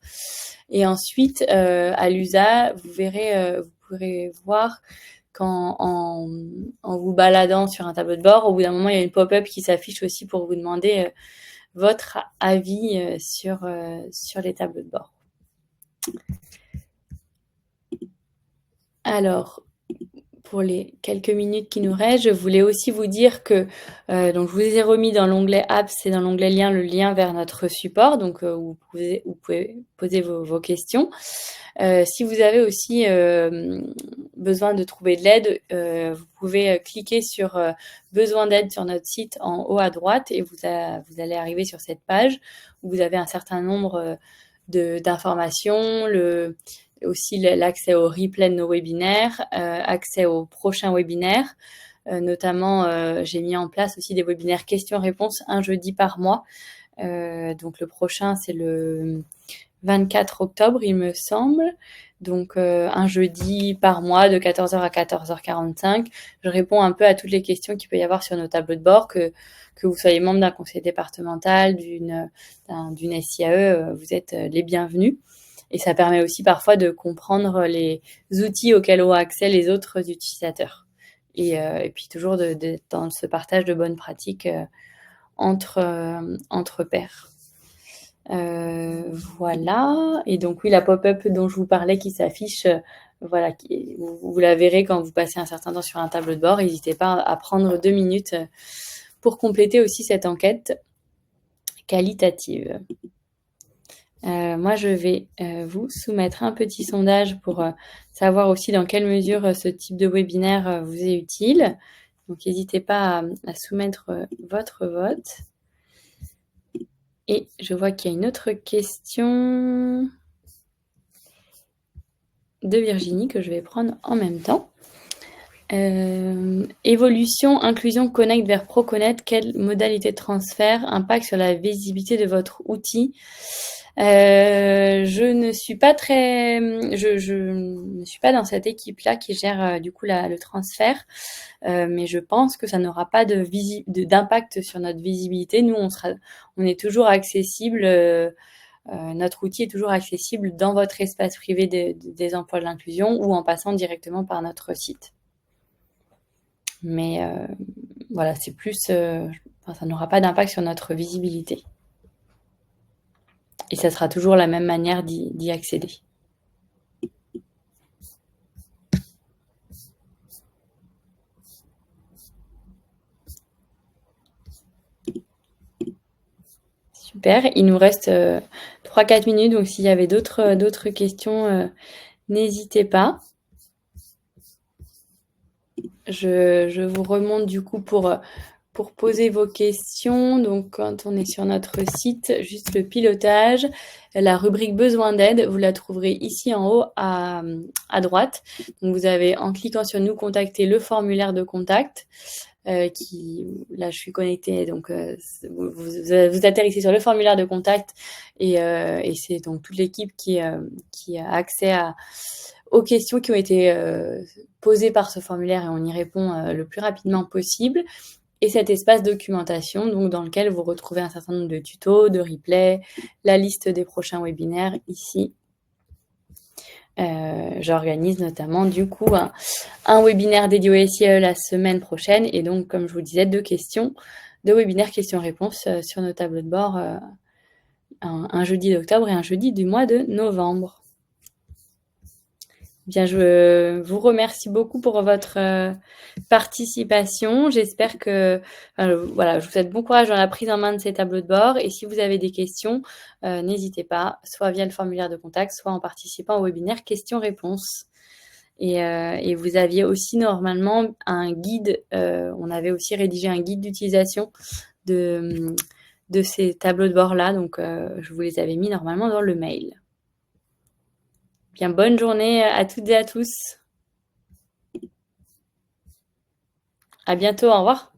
S1: Et ensuite, à l'usage, vous pourrez voir en vous baladant sur un tableau de bord, au bout d'un moment, il y a une pop-up qui s'affiche aussi pour vous demander votre avis sur les tableaux de bord. Alors, pour les quelques minutes qui nous restent, je voulais aussi vous dire que donc je vous ai remis dans l'onglet Apps et dans l'onglet Liens le lien vers notre support, donc où vous pouvez poser vos questions. Si vous avez aussi besoin de trouver de l'aide, vous pouvez cliquer sur Besoin d'aide sur notre site en haut à droite et vous allez arriver sur cette page où vous avez un certain nombre d'informations, aussi l'accès au replay de nos webinaires, accès aux prochains webinaires. Notamment, j'ai mis en place aussi des webinaires questions-réponses un jeudi par mois. Donc le prochain, c'est le 24 octobre, il me semble. Donc un jeudi par mois de 14h à 14h45. Je réponds un peu à toutes les questions qu'il peut y avoir sur nos tableaux de bord, que vous soyez membre d'un conseil départemental, d'une SIAE, vous êtes les bienvenus. Et ça permet aussi parfois de comprendre les outils auxquels ont accès les autres utilisateurs. Et puis toujours dans ce partage de bonnes pratiques entre pairs. Voilà. Et donc oui, la pop-up dont je vous parlais qui s'affiche, voilà, vous la verrez quand vous passez un certain temps sur un tableau de bord. N'hésitez pas à prendre 2 minutes pour compléter aussi cette enquête qualitative. Moi, je vais vous soumettre un petit sondage pour savoir aussi dans quelle mesure ce type de webinaire vous est utile. Donc, n'hésitez pas à soumettre votre vote. Et je vois qu'il y a une autre question de Virginie que je vais prendre en même temps. Évolution, inclusion, connect vers ProConnect, quelle modalité de transfert, impact sur la visibilité de votre outil? Je ne suis pas très, je ne suis pas dans cette équipe-là qui gère du coup le transfert, mais je pense que ça n'aura pas d'impact sur notre visibilité. Nous, on est toujours accessible. Notre outil est toujours accessible dans votre espace privé des emplois de l'inclusion ou en passant directement par notre site. Mais voilà, c'est plus, ça n'aura pas d'impact sur notre visibilité. Et ça sera toujours la même manière d'y accéder. Super, il nous reste 3-4 minutes, donc s'il y avait d'autres questions, n'hésitez pas. Je vous remonte du coup pour poser vos questions. Donc, quand on est sur notre site, juste le pilotage, la rubrique besoin d'aide, vous la trouverez ici en haut à droite. Donc, vous avez, en cliquant sur nous contacter, le formulaire de contact. Là, je suis connectée, donc vous atterrissez sur le formulaire de contact et c'est donc toute l'équipe qui a accès aux questions qui ont été posées par ce formulaire et on y répond le plus rapidement possible. Et cet espace documentation, donc dans lequel vous retrouvez un certain nombre de tutos, de replays, la liste des prochains webinaires ici. J'organise notamment du coup un webinaire dédié au SIE la semaine prochaine et donc comme je vous disais deux webinaires questions-réponses sur nos tableaux de bord un jeudi d'octobre et un jeudi du mois de novembre. Bien, je vous remercie beaucoup pour votre participation. J'espère que, voilà, je vous souhaite bon courage dans la prise en main de ces tableaux de bord. Et si vous avez des questions, n'hésitez pas, soit via le formulaire de contact, soit en participant au webinaire questions-réponses. Et vous aviez aussi normalement un guide, on avait aussi rédigé un guide d'utilisation de ces tableaux de bord-là. Donc, je vous les avais mis normalement dans le mail. Bien, bonne journée à toutes et à tous. À bientôt, au revoir.